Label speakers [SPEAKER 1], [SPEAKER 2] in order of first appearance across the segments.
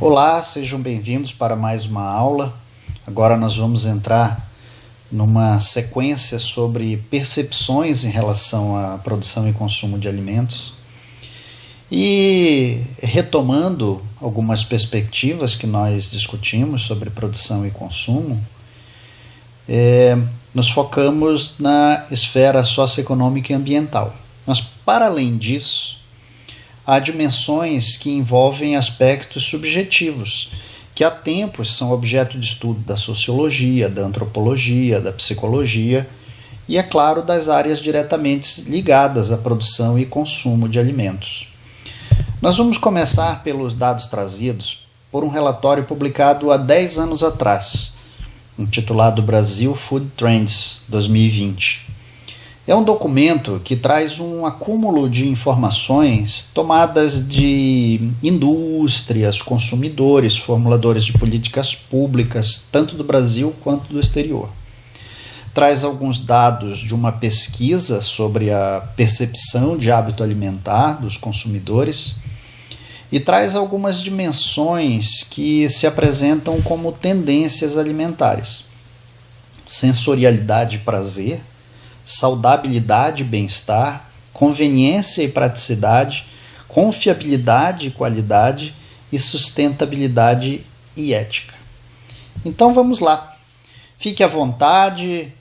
[SPEAKER 1] Olá, sejam bem-vindos para mais uma aula. Agora nós vamos entrar numa sequência sobre percepções em relação à produção e consumo de alimentos. E retomando algumas perspectivas que nós discutimos sobre produção e consumo, nos focamos na esfera socioeconômica e ambiental. Mas, para além disso, há dimensões que envolvem aspectos subjetivos, que há tempos são objeto de estudo da sociologia, da antropologia, da psicologia e, é claro, das áreas diretamente ligadas à produção e consumo de alimentos. Nós vamos começar pelos dados trazidos por um relatório publicado há 10 anos atrás, intitulado Brasil Food Trends 2020. É um documento que traz um acúmulo de informações tomadas de indústrias, consumidores, formuladores de políticas públicas, tanto do Brasil quanto do exterior. Traz alguns dados de uma pesquisa sobre a percepção de hábito alimentar dos consumidores e traz algumas dimensões que se apresentam como tendências alimentares: sensorialidade e prazer, saudabilidade e bem-estar, conveniência e praticidade, confiabilidade e qualidade e sustentabilidade e ética. Então vamos lá. Fique à vontade,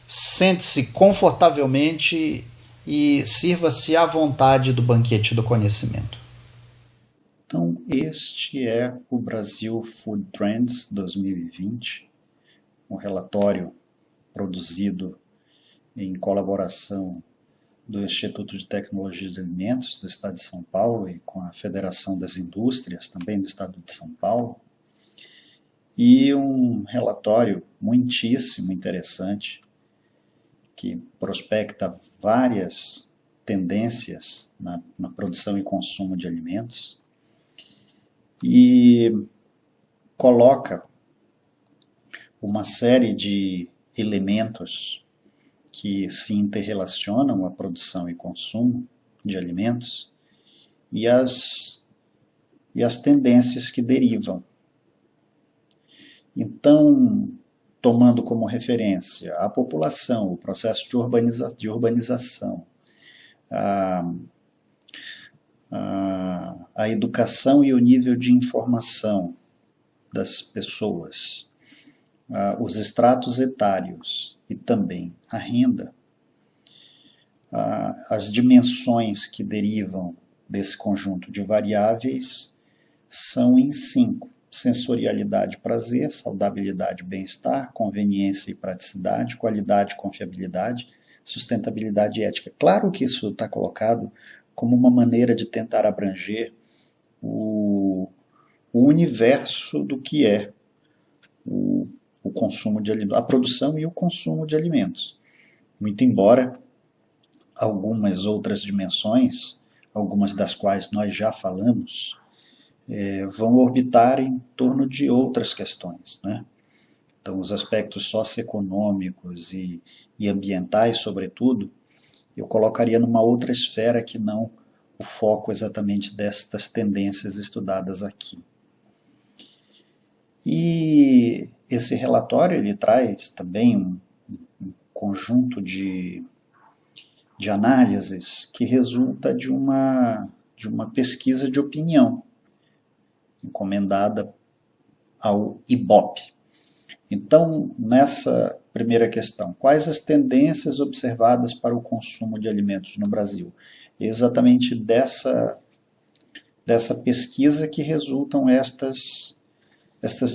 [SPEAKER 1] sente-se confortavelmente e sirva-se à vontade do banquete do conhecimento. Então, este é o Brasil Food Trends 2020, um relatório produzido em colaboração do Instituto de Tecnologia de Alimentos do Estado de São Paulo e com a Federação das Indústrias, também do Estado de São Paulo, e um relatório muitíssimo interessante que prospecta várias tendências na produção e consumo de alimentos e coloca uma série de elementos que se interrelacionam à produção e consumo de alimentos e as tendências que derivam. Então, tomando como referência a população, o processo de urbanização, a educação e o nível de informação das pessoas, os estratos etários e também a renda, as dimensões que derivam desse conjunto de variáveis são em 5: sensorialidade e prazer, saudabilidade e bem-estar, conveniência e praticidade, qualidade e confiabilidade, sustentabilidade e ética. Claro que isso está colocado como uma maneira de tentar abranger o universo do que é o consumo de alimentos, a produção e o consumo de alimentos. Muito embora algumas outras dimensões, algumas das quais nós já falamos, vão orbitar em torno de outras questões, né? Então, os aspectos socioeconômicos e ambientais, sobretudo, eu colocaria numa outra esfera que não o foco exatamente destas tendências estudadas aqui. E esse relatório ele traz também um conjunto de análises que resulta de uma pesquisa de opinião encomendada ao IBOP. Então, nessa primeira questão, quais as tendências observadas para o consumo de alimentos no Brasil? É exatamente dessa pesquisa que resultam estas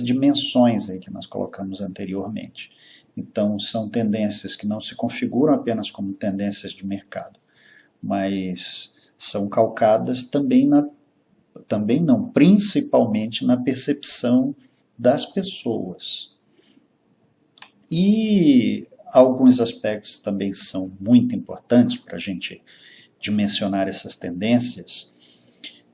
[SPEAKER 1] dimensões aí que nós colocamos anteriormente. Então, são tendências que não se configuram apenas como tendências de mercado, mas são calcadas principalmente na percepção das pessoas. E alguns aspectos também são muito importantes para a gente dimensionar essas tendências,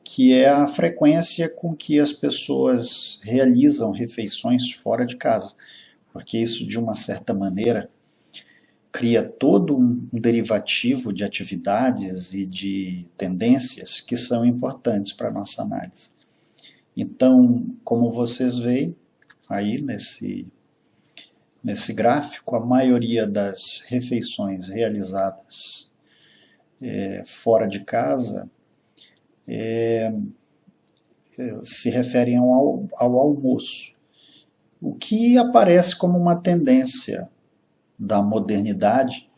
[SPEAKER 1] que é a frequência com que as pessoas realizam refeições fora de casa, porque isso, de uma certa maneira, cria todo um derivativo de atividades e de tendências que são importantes para a nossa análise. Então, como vocês veem aí nesse gráfico, a maioria das refeições realizadas fora de casa se referem ao almoço, o que aparece como uma tendência da modernidade,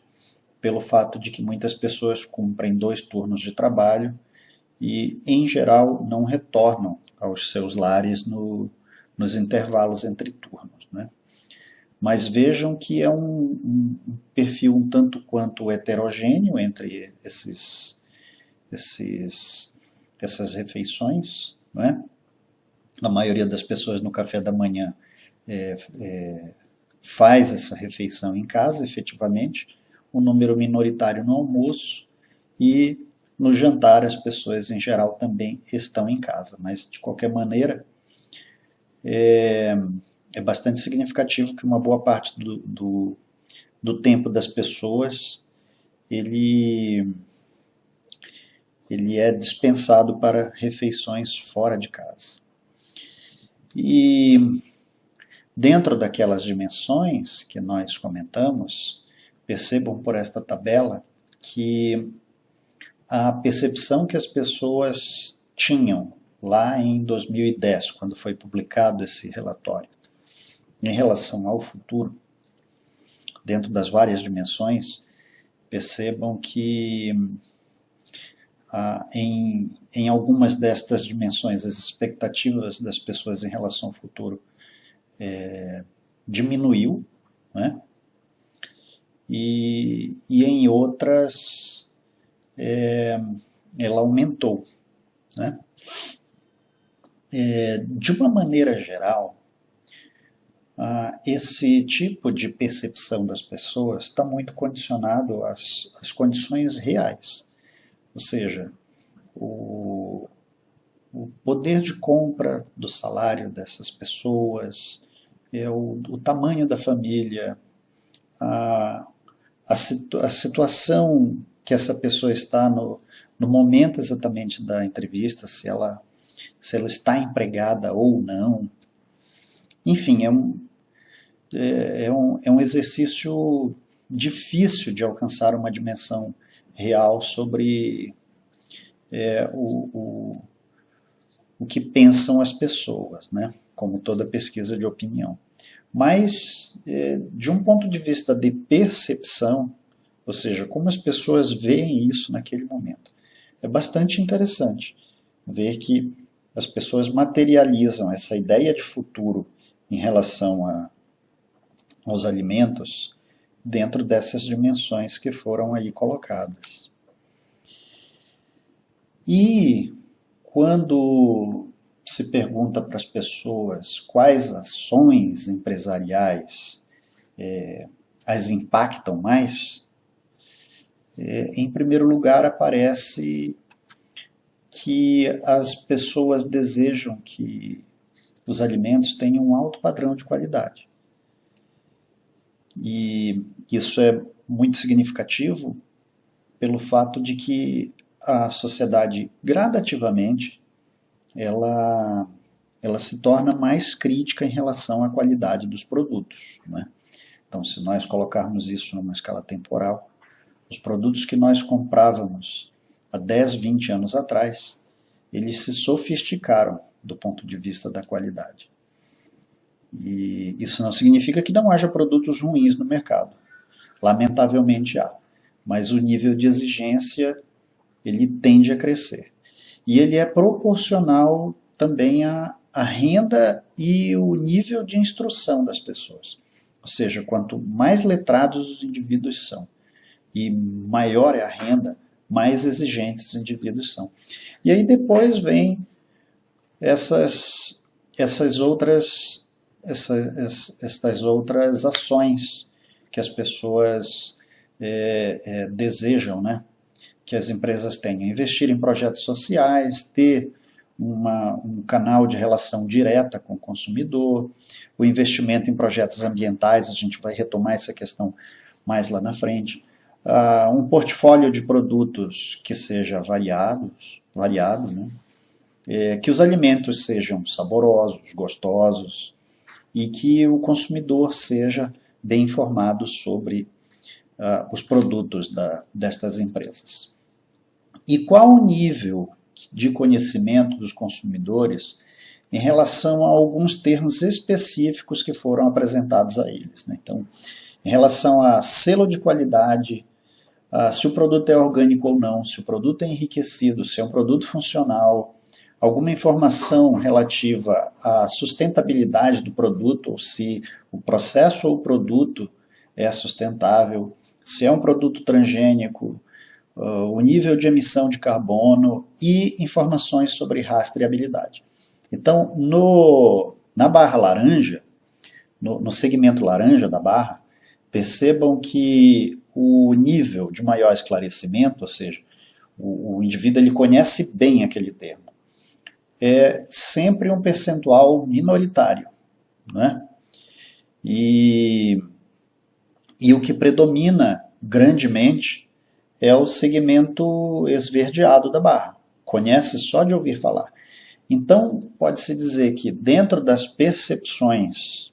[SPEAKER 1] pelo fato de que muitas pessoas cumprem 2 turnos de trabalho e, em geral, não retornam aos seus lares nos intervalos entre turnos, né? Mas vejam que é um perfil um tanto quanto heterogêneo entre essas refeições, né? A maioria das pessoas no café da manhã faz essa refeição em casa, efetivamente, um número minoritário no almoço, e no jantar as pessoas em geral também estão em casa, mas de qualquer maneira é bastante significativo que uma boa parte do tempo das pessoas ele é dispensado para refeições fora de casa. E dentro daquelas dimensões que nós comentamos, percebam por esta tabela que a percepção que as pessoas tinham lá em 2010, quando foi publicado esse relatório, em relação ao futuro, dentro das várias dimensões, percebam que em algumas destas dimensões as expectativas das pessoas em relação ao futuro diminuiu, né? E em outras ela aumentou, né? De uma maneira geral, esse tipo de percepção das pessoas está muito condicionado às condições reais, ou seja, o poder de compra do salário dessas pessoas, o tamanho da família, a situação que essa pessoa está no momento exatamente da entrevista, se ela está empregada ou não. Enfim, é um exercício difícil de alcançar uma dimensão real sobre o que pensam as pessoas, né? Como toda pesquisa de opinião. Mas, de um ponto de vista de percepção, ou seja, como as pessoas veem isso naquele momento, é bastante interessante ver que as pessoas materializam essa ideia de futuro em relação aos alimentos dentro dessas dimensões que foram aí colocadas. E quando se pergunta para as pessoas quais ações empresariais as impactam mais, em primeiro lugar aparece que as pessoas desejam que os alimentos tenham um alto padrão de qualidade. E isso é muito significativo pelo fato de que a sociedade gradativamente ela se torna mais crítica em relação à qualidade dos produtos, né? Então, se nós colocarmos isso numa escala temporal, os produtos que nós comprávamos há 10, 20 anos atrás, eles se sofisticaram do ponto de vista da qualidade. E isso não significa que não haja produtos ruins no mercado. Lamentavelmente há. Mas o nível de exigência ele tende a crescer. E ele é proporcional também à renda e o nível de instrução das pessoas. Ou seja, quanto mais letrados os indivíduos são e maior é a renda, mais exigentes os indivíduos são. E aí depois vem essas outras ações que as pessoas desejam, né? Que as empresas tenham. Investir em projetos sociais, ter um canal de relação direta com o consumidor, o investimento em projetos ambientais, a gente vai retomar essa questão mais lá na frente, um portfólio de produtos que seja variado, né? que os alimentos sejam saborosos, gostosos e que o consumidor seja bem informado sobre os produtos destas empresas. E qual o nível de conhecimento dos consumidores em relação a alguns termos específicos que foram apresentados a eles, né? Então, em relação a selo de qualidade, se o produto é orgânico ou não, se o produto é enriquecido, se é um produto funcional, alguma informação relativa à sustentabilidade do produto, ou se o processo ou o produto é sustentável, se é um produto transgênico, o nível de emissão de carbono e informações sobre rastreabilidade. Então, na barra laranja, no segmento laranja da barra, percebam que o nível de maior esclarecimento, ou seja, o indivíduo ele conhece bem aquele termo, é sempre um percentual minoritário, né? E o que predomina grandemente é o segmento esverdeado da barra, conhece só de ouvir falar. Então, pode-se dizer que dentro das percepções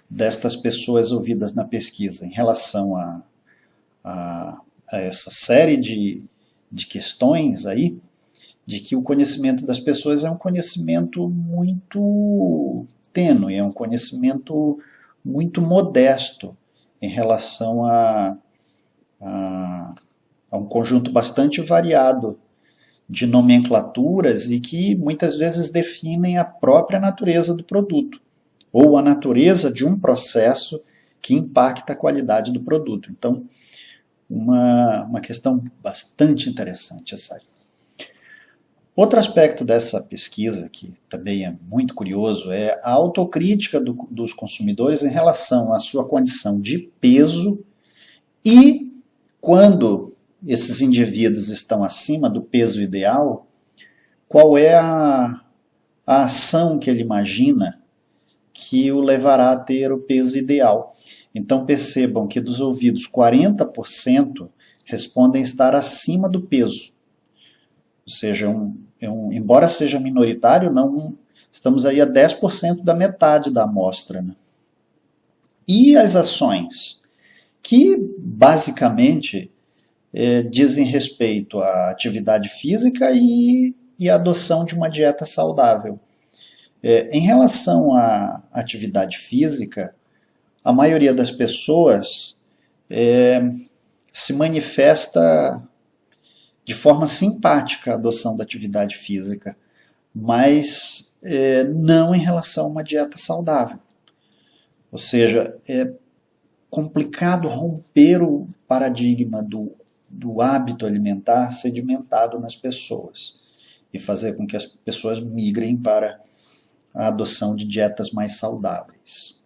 [SPEAKER 1] destas pessoas ouvidas na pesquisa em relação a essa série de questões aí, de que o conhecimento das pessoas é um conhecimento muito tênue, é um conhecimento muito modesto em relação a um conjunto bastante variado de nomenclaturas e que muitas vezes definem a própria natureza do produto ou a natureza de um processo que impacta a qualidade do produto. Então, uma questão bastante interessante essa aí. Outro aspecto dessa pesquisa, que também é muito curioso, é a autocrítica dos consumidores em relação à sua condição de peso e, quando esses indivíduos estão acima do peso ideal, qual é a ação que ele imagina que o levará a ter o peso ideal. Então percebam que dos ouvidos, 40% respondem estar acima do peso. Ou seja, embora seja minoritário, estamos aí a 10% da metade da amostra, né? E as ações, que basicamente dizem respeito à atividade física e à adoção de uma dieta saudável. Em relação à atividade física, a maioria das pessoas se manifesta de forma simpática a adoção da atividade física, mas não em relação a uma dieta saudável. Ou seja, é complicado romper o paradigma do hábito alimentar sedimentado nas pessoas e fazer com que as pessoas migrem para a adoção de dietas mais saudáveis.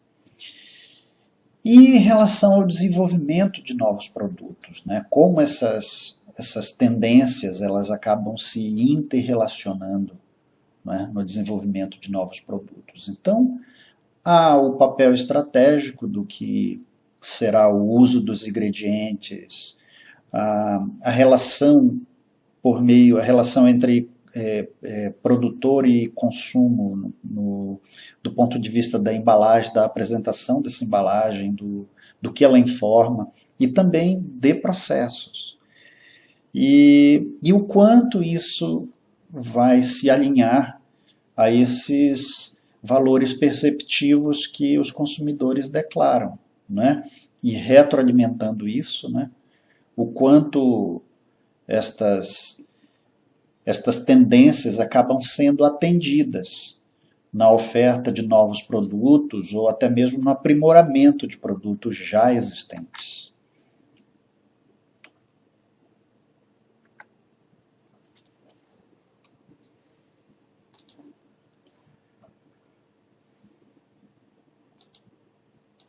[SPEAKER 1] E em relação ao desenvolvimento de novos produtos, né, como essas tendências elas acabam se interrelacionando, né, no desenvolvimento de novos produtos. Então, há o papel estratégico do que será o uso dos ingredientes, a relação a relação entre produtor e consumo do ponto de vista da embalagem, da apresentação dessa embalagem, do que ela informa, e também de processos. E o quanto isso vai se alinhar a esses valores perceptivos que os consumidores declaram, né? E retroalimentando isso, né? O quanto estas tendências acabam sendo atendidas na oferta de novos produtos ou até mesmo no aprimoramento de produtos já existentes.